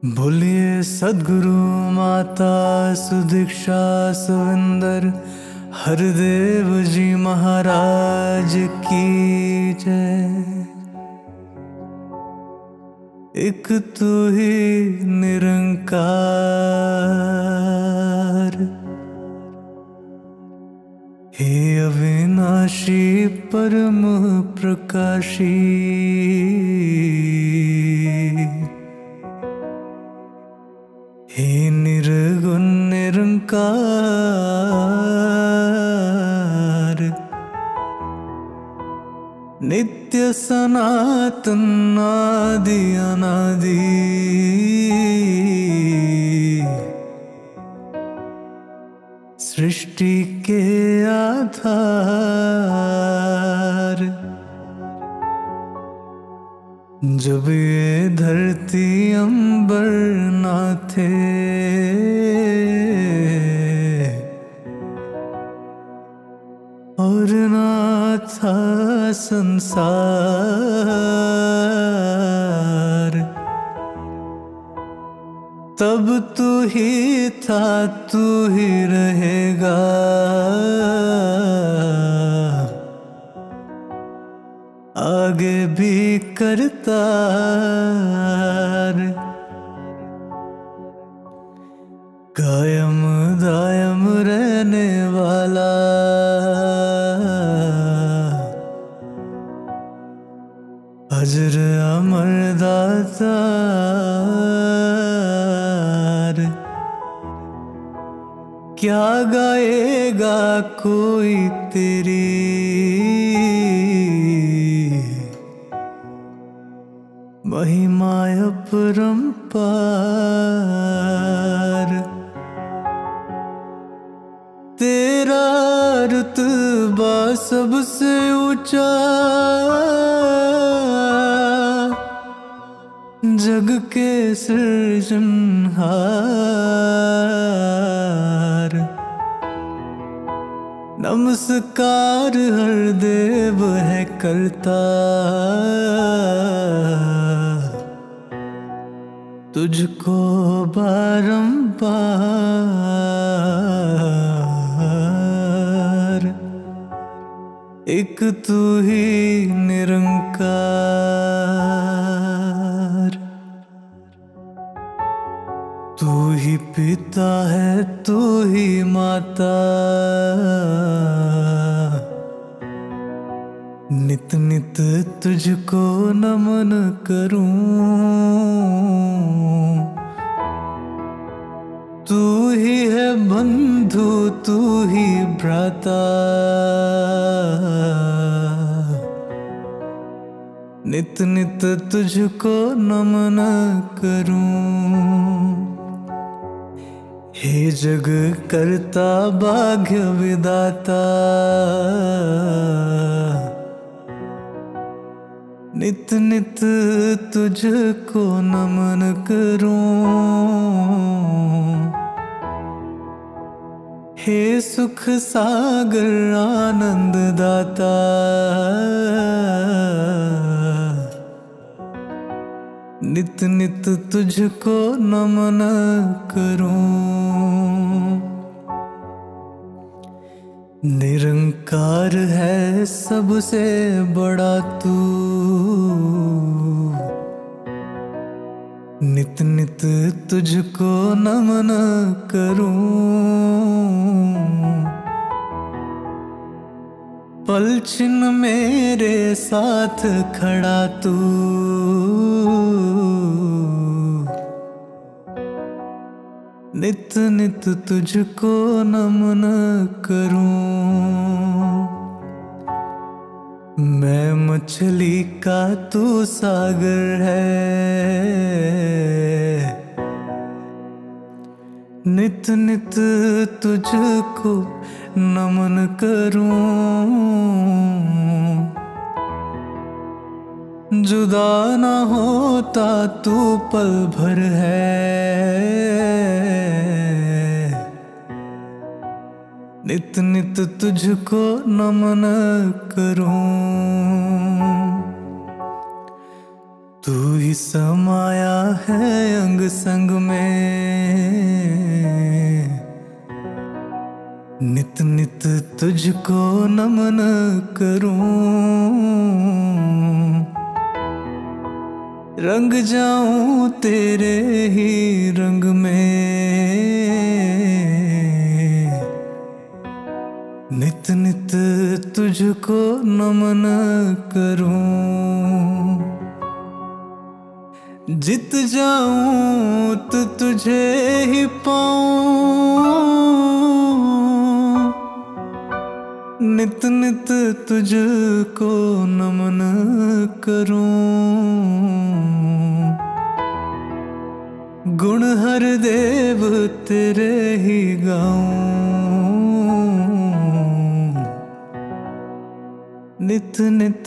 बोलिए सद्गुरु माता सुदीक्षा सुविंदर हरदेव जी महाराज की जय। एक तू ही निरंकार, हे अविनाशी परम प्रकाशी, हे निर्गुण निरंकार, नित्य सनातन आदि अनादि, सृष्टि के आधार। जब ये धरती अंबर ना थे, और ना था संसार, तब तू ही था, तू ही रहेगा। आगे भी करतार, कायम दायम रहने वाला, अजर अमर दातार। क्या गाएगा कोई तेरी महिमा अपरंपार। तेरा रुतबा सबसे ऊंचा, जग के सृजनहार। नमस्कार हर देव है करता, तुझको बारंबार। एक तू ही निरंकार, तू ही पिता है, तू ही माता, नित नित तुझको नमन करूं। तू ही है बंधु, तू ही भ्राता, नित नित तुझको नमन करूं। हे जग करता भाग्य विदाता, नित नित तुझको नमन करूं। हे सुख सागर आनंद दाता, नित नित तुझको नमन करूं। निरंकार है सबसे बड़ा तू, नित नित तुझको नमन करूं। पलछिन मेरे साथ खड़ा तू, नित नित तुझको नमन करूं। मैं मछली का तू सागर है, नित नित तुझको नमन करूं। जुदा ना होता तू पल भर है, नित नित तुझको नमन करूं। तू ही समाया है अंग संग में, नित नित तुझको नमन करूं, रंग जाऊं तेरे ही रंग में, नित नित तुझको नमन करूं। जित जाऊं तो तुझे ही पाऊं, नित नित तुझको नमन करूं। गुण हर देव तेरे ही गाऊं, नित नित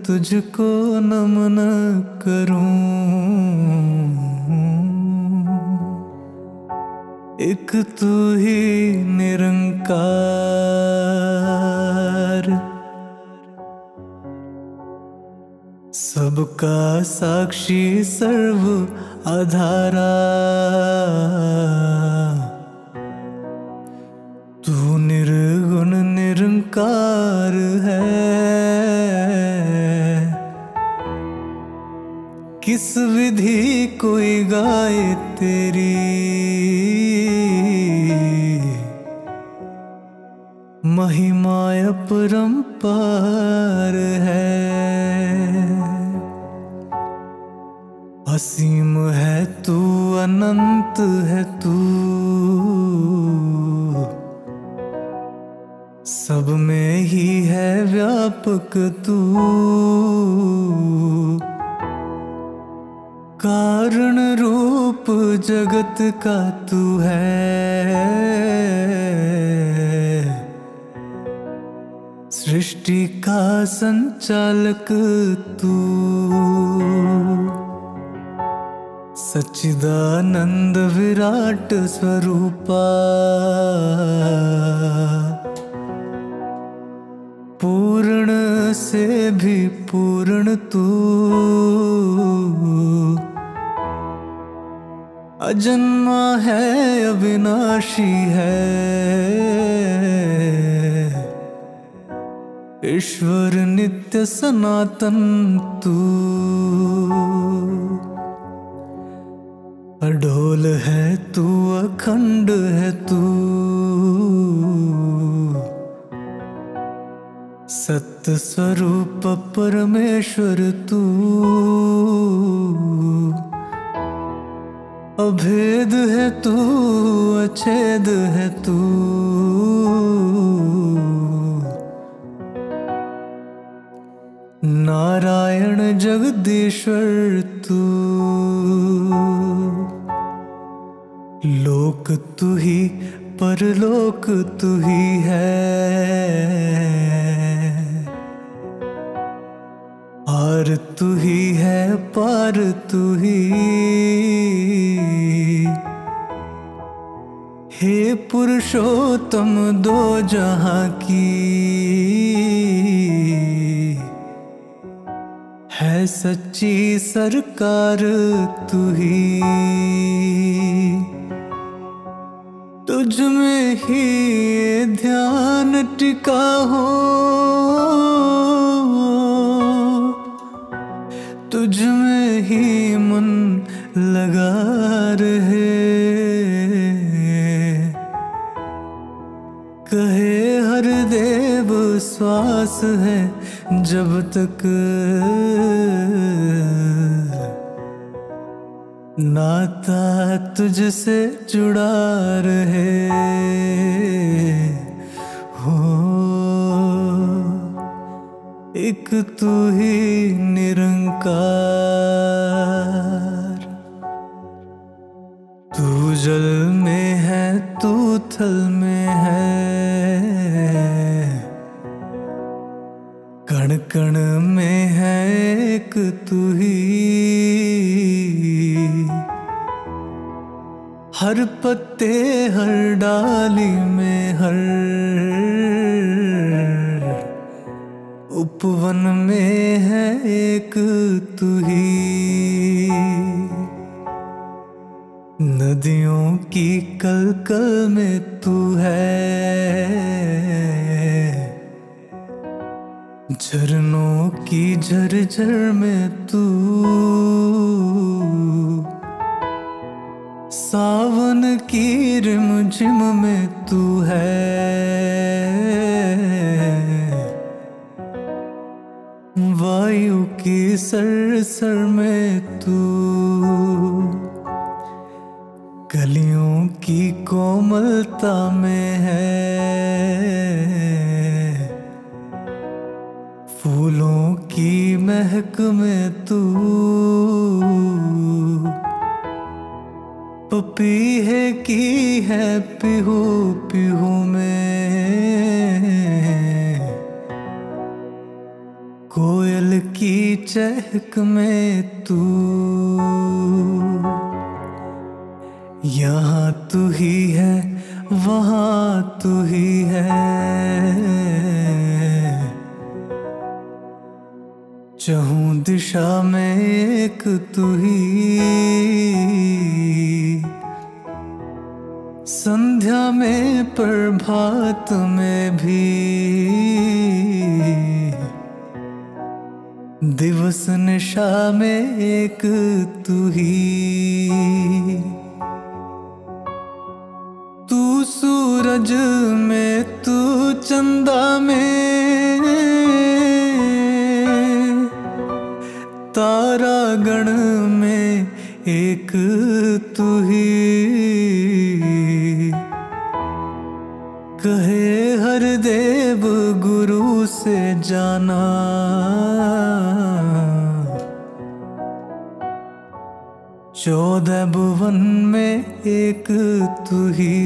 तुझको नमन करूं। एक तू ही निरंकार, सबका साक्षी सर्व आधारा। तू निर्गुण निरंकार है, किस विधि कोई गाए तेरी, महिमा अपरंपार है। असीम है तू, अनंत है तू, सब में ही है व्यापक तू। कारण रूप जगत का तू है, सृष्टि का संचालक तू। सच्चिदानंद विराट स्वरूपा, पूर्ण से भी पूर्ण तू। अजन्मा है अविनाशी है, ईश्वर नित्य सनातन तू। अडोल है तू, अखंड है तू, सत्य स्वरूप परमेश्वर तू। अभेद है तू, अछेद है तू, नारायण जगदीश्वर तू। लोक तू ही, परलोक तू ही है, आर तू ही है, पार तू ही। हे पुरुषोत्तम दो जहां की, है सच्ची सरकार तू ही। तुझ में ही ध्यान टिका हो, तुझ में ही मन लगा रहे। कहे हर देव श्वास है जब तक नाता तुझसे जुड़ा रहे। हो एक तू ही निरंकार, तू जल में है, तू थल में है, कण कण में है एक तू ही। हर पत्ते हर डाली में, हर उपवन में है एक तू ही, नदियों की कलकल में तू है, झरनों की झरझर में तू, सावन की रिमझिम में तू है, वायु की सरसर में तू, कलियों की कोमलता में है, फूलों की महक में तू, पपीहे की है पिहू पिहू में, कोयल की चहक में तू, यहाँ तू ही है वहाँ तू ही है, चहूँ दिशा में एक तू ही, संध्या में प्रभात में भी, दिवस निशा में एक तू ही, तू सूरज में तू चंदा में, तारा गण में एक तू ही, कहे हर देव गुरु से जाना, चौदह भुवन में एक तू ही,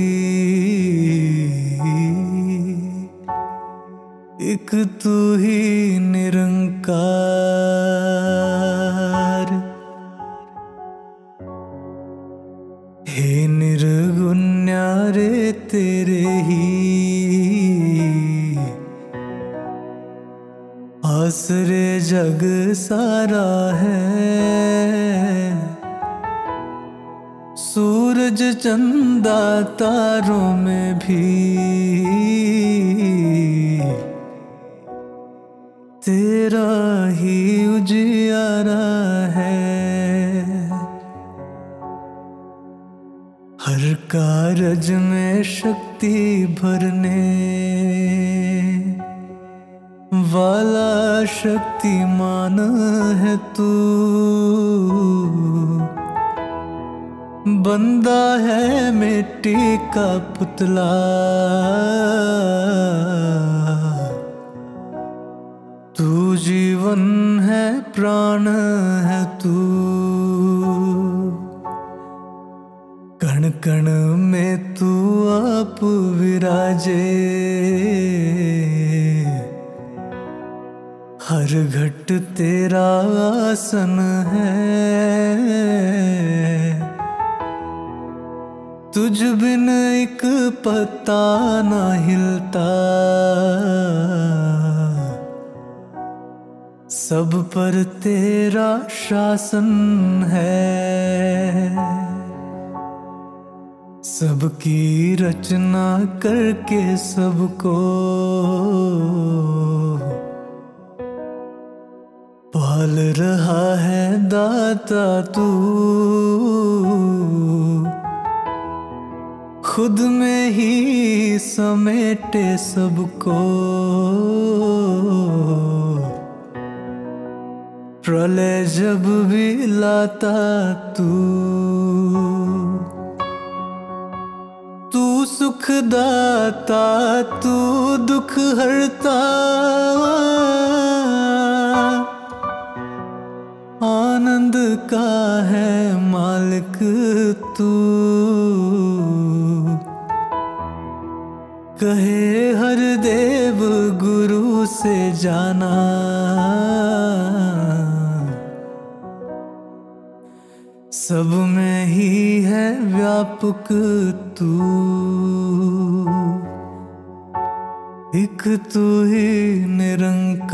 एक तू ही निरंकार, हे निर्गुण न्यारे तेरे ही, आसरे जग सारा है, सूरज चंदा तारों में भी, तेरा ही उजियारा है, हर कारज में शक्ति भरने वाला शक्तिमान है तू, बंदा है मिट्टी का पुतला, तू जीवन है प्राण है तू, कण कण में तू आप विराजे, हर घट तेरा आसन है, तुझ बिन एक पत्ता ना हिलता, सब पर तेरा शासन है, सबकी रचना करके सबको पाल रहा है दाता तू, खुद में ही समेटे सबको, प्रलय जब भी लाता तू, तू सुख दाता तू दुख हरता, आनंद का है मालिक तू, कहे हर देव गुरु से जाना, सब में ही है व्यापक तू, एक तू ही निरंकार।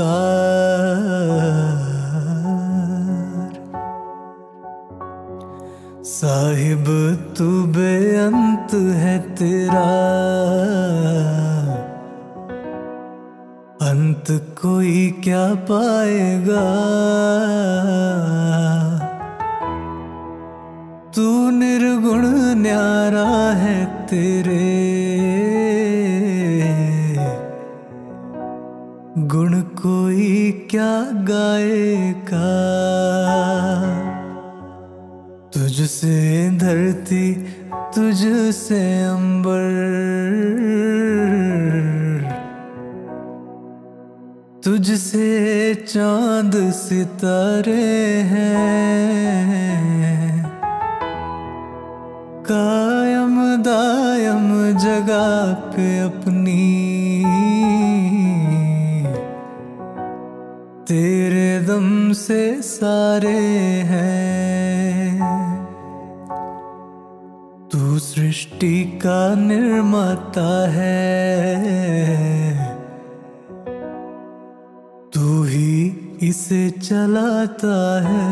साहिब तू बेअंत है तेरा, अंत कोई क्या पाएगा। तू निर्गुण न्यारा है तेरे, गुण कोई क्या गाएगा। तुझसे धरती तुझसे अंबर, तुझसे चांद सितारे हैं। कायम दायम जगह पे अपनी, तेरे दम से सारे हैं। तू सृष्टि का निर्माता है, तू ही इसे चलाता है।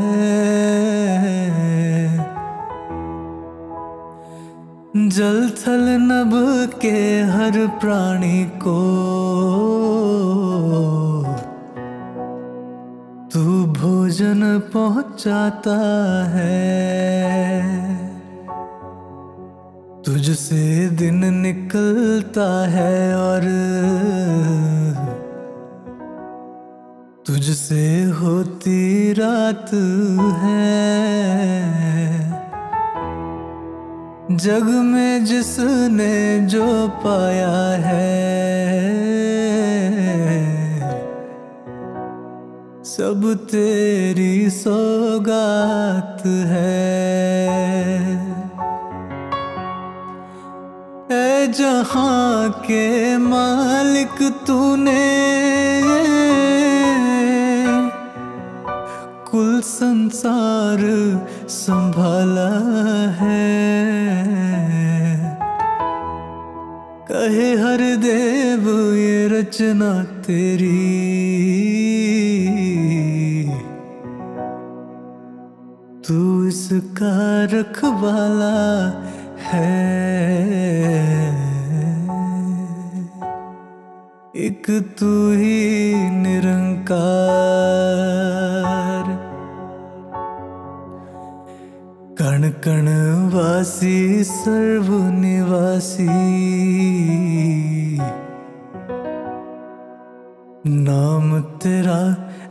जल थल नभ के हर प्राणी को तू भोजन पहुंचाता है। तुझसे दिन निकलता है और तुझसे होती रात है। जग में जिसने जो पाया है, सब तेरी सौगात है। ऐ जहां के मालिक तूने कुल संसार संभाला है। कहे हर देव ये रचना तेरी, तू इसका रखवाला है। एक तू ही निरंकार। कण कण वासी सर्व निवासी, नाम तेरा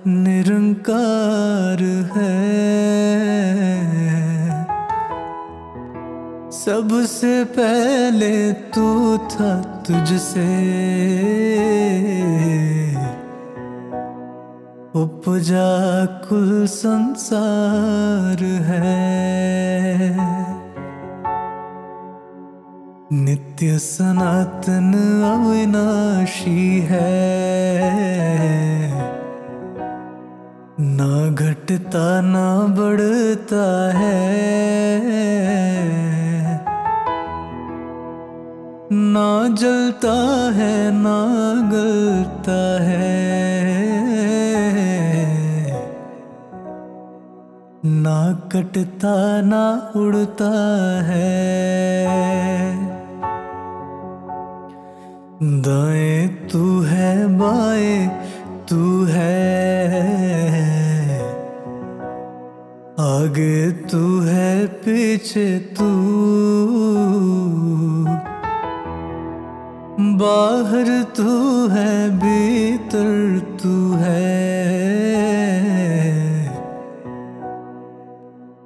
निरंकार है। सबसे पहले तू था तुझसे उपजा कुल संसार है। नित्य सनातन अविनाशी है, ना घटता ना बढ़ता है। ना जलता है ना गलता है, ना कटता ना उड़ता है। दाएं तू है बाएं तू है, आगे तू है पीछे तू, बाहर तू है भीतर तू है,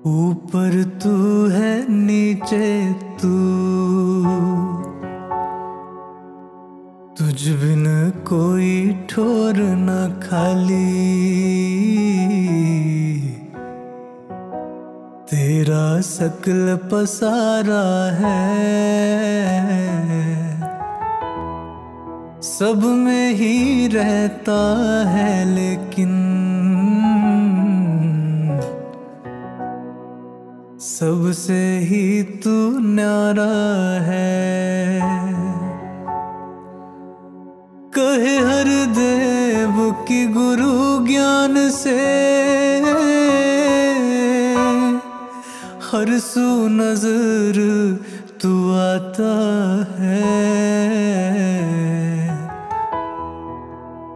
ऊपर तू है नीचे तू। तुझ बिन कोई ठोर न खाली, तेरा सकल पसारा है। सब में ही रहता है लेकिन सबसे ही तू न्यारा है। गुरु ज्ञान से हर सू नजर तू आता है।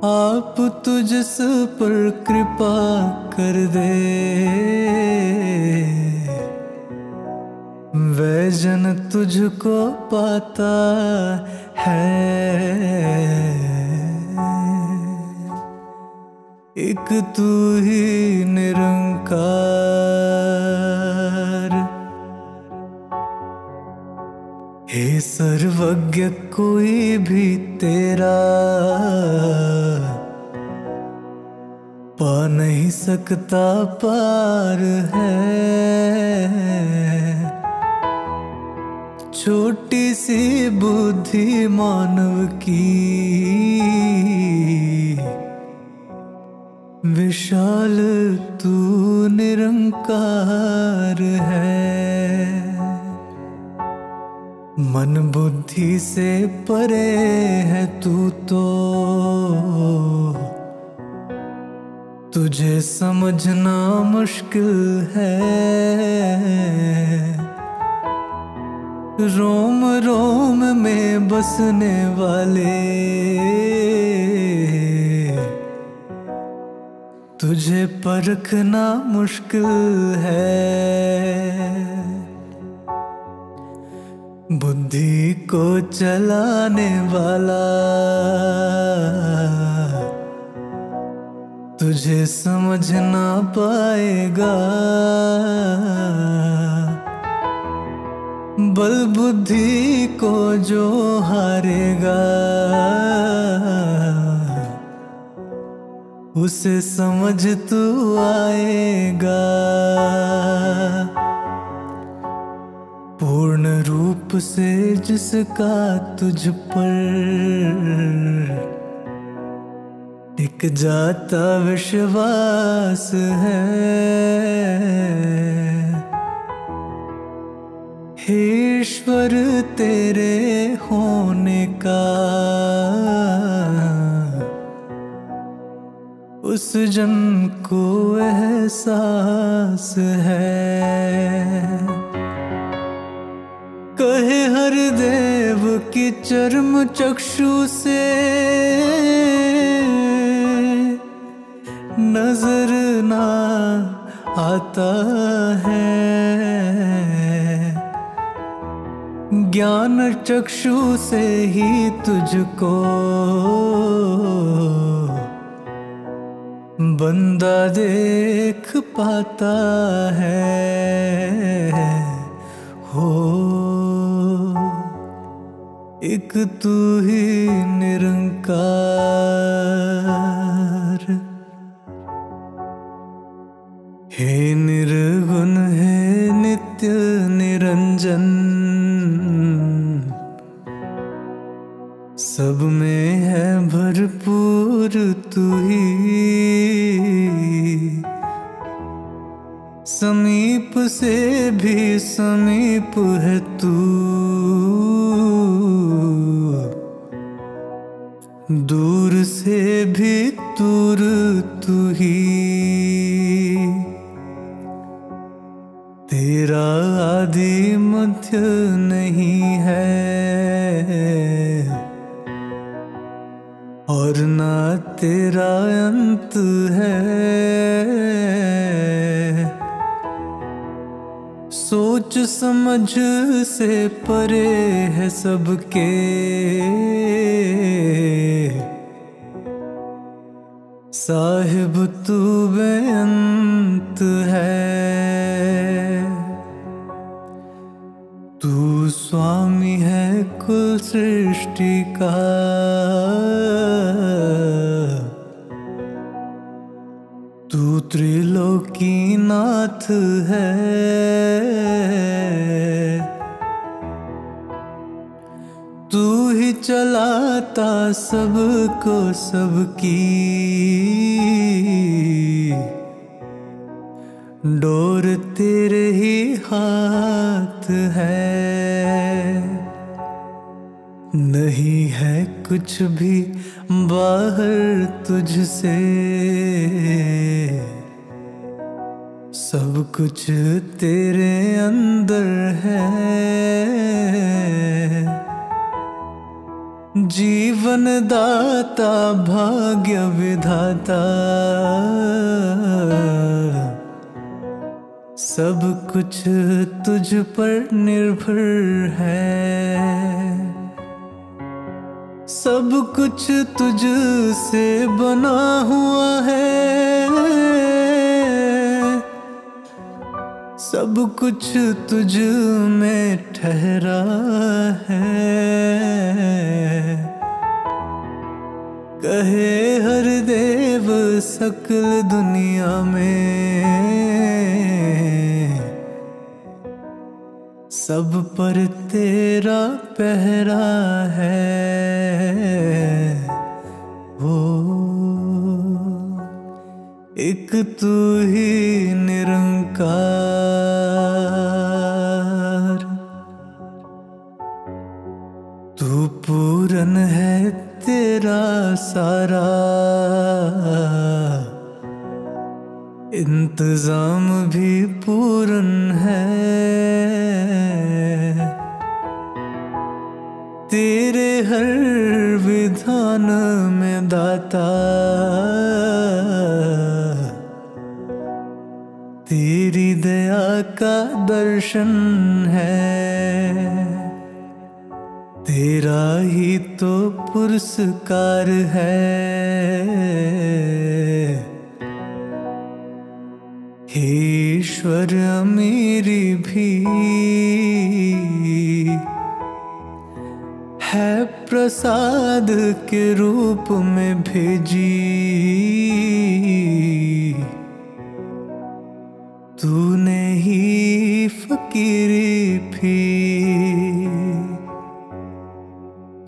आप तुझस पर कृपा कर दे, वह जन तुझको पाता है। एक तू ही निरंकार, हे सर्वज्ञ कोई भी तेरा पा नहीं सकता पार है। छोटी सी बुद्धि मानव की विशाल तू निरंकार है। मन बुद्धि से परे है तू तो, तुझे समझना मुश्किल है। रोम रोम में बसने वाले तुझे परखना मुश्किल है। बुद्धि को चलाने वाला तुझे समझ ना पाएगा। बल बुद्धि को जो हारेगा उसे समझ तू आएगा। पूर्ण रूप से जिसका तुझ पर टिक जाता विश्वास है। हे ईश्वर तेरे होने का उस जन को एहसास है। कहे हर देव की चर्म चक्षु से नजर ना आता है। ज्ञान चक्षु से ही तुझको बंदा देख पाता है। हो एक तू ही निरंकार, हे निर्गुण है नित्य निरंजन। सब में है भरपूर तू ही, समीप से भी समीप है तू। दूर से भी दूर तू ही, तेरा आदि मध्य नहीं है और ना तेरा अंत है। सोच समझ से परे है सबके, साहिब तू बेअंत है। तू स्वामी है कुल सृष्टि का, तू त्रिलोकीनाथ है। तू ही चलाता सबको सबकी, डोर तेरे ही हाथ है। नहीं है कुछ भी बाहर तुझसे, सब कुछ तेरे अंदर है। जीवन दाता भाग्य विधाता, सब कुछ तुझ पर निर्भर है। सब कुछ तुझ से बना हुआ है, सब कुछ तुझ में ठहरा है। कहे हर देव सकल दुनिया में, सब पर तेरा पहरा है। वो एक तू ही निरंकार, तू पूरन है तेरा सारा। इंतजाम भी पूरन है, तेरे हर विधान में दाता। तेरी दया का दर्शन है, तेरा ही तो पुरस्कार है। हे ईश्वर मेरी भी है प्रसाद के रूप में भेजी। तूने ही फकीरी भी,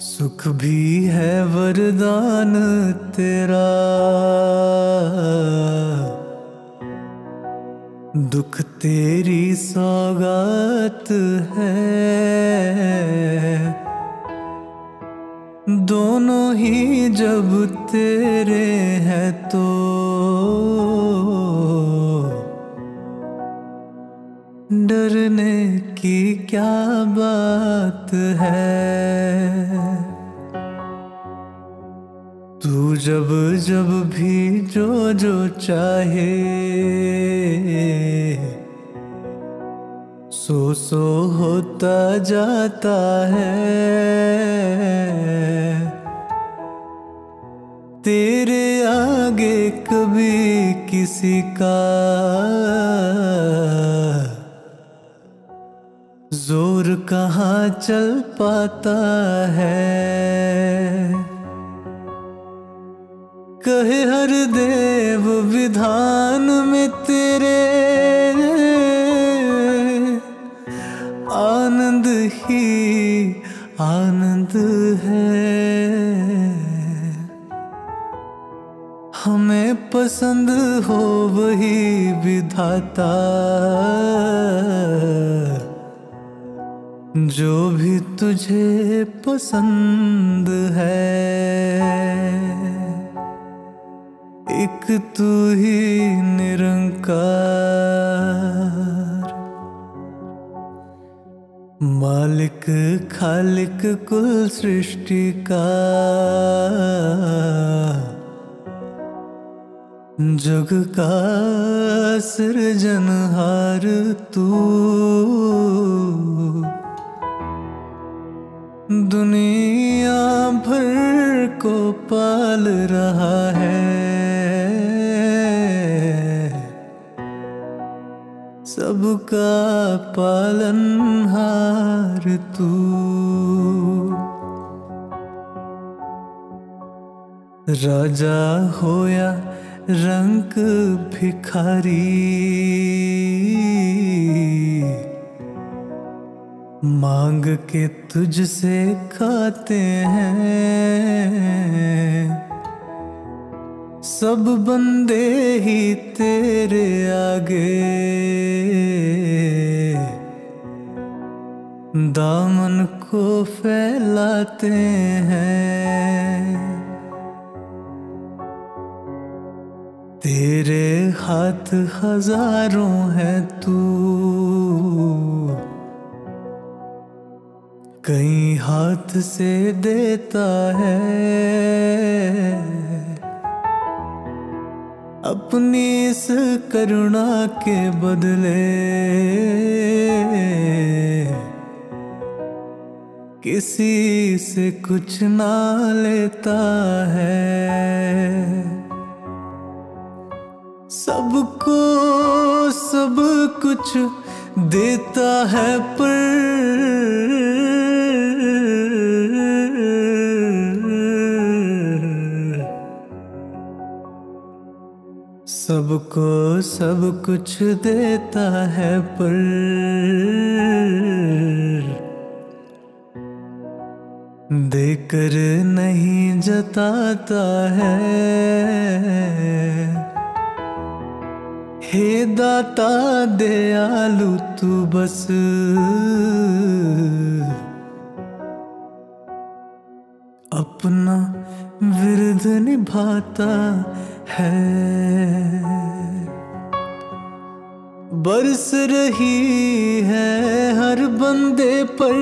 सुख भी है वरदान तेरा। दुख तेरी सौगात है, दोनों ही जब तेरे हैं तो डरने की क्या बात है। तू जब जब भी जो जो चाहे, सो होता जाता है। तेरे आगे कभी किसी का जोर कहाँ चल पाता है। कहे हर देव विधान में तेरे, आनंद ही आनंद है। हमें पसंद हो वही विधाता, जो भी तुझे पसंद है। एक तू ही निरंकार, मालिक खालिक कुल सृष्टि का। जग का सृजनहार तू, दुनिया भर को पाल रहा है। सबका पालनहार तू, राजा हो या रंक भिखारी, मांग के तुझसे खाते हैं। सब बंदे ही तेरे आगे दामन को फैलाते हैं। तेरे हाथ हजारों हैं, तू कई हाथ से देता है। अपनी इस करुणा के बदले किसी से कुछ ना लेता है। सबको सब कुछ देता है, पर सबको सब कुछ देता है, पर देकर नहीं जताता है। हे दाता दयालु तू बस अपना विरध निभाता है। बरस रही है हर बंदे पर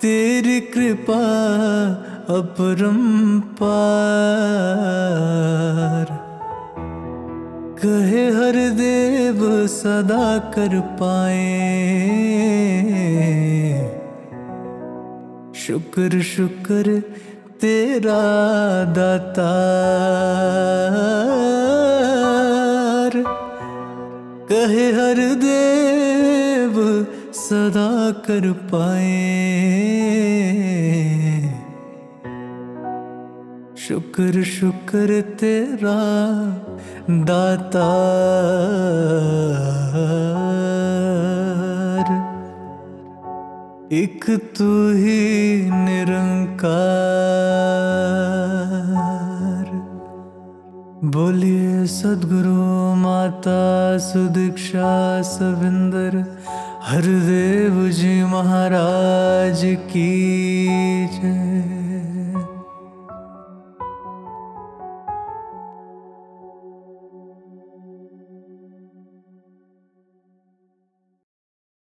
तेरी कृपा अपरंपार। कहे हर देव सदा कर पाए, शुक्र शुक्र तेरा दातार। कहे हर देव सदा कर पाए, शुक्र शुक्र तेरा दातार। एक तू ही निरंकार। बोलिए सद्गुरु माता सुदीक्षा सविंदर हरदेव जी महाराज की जय।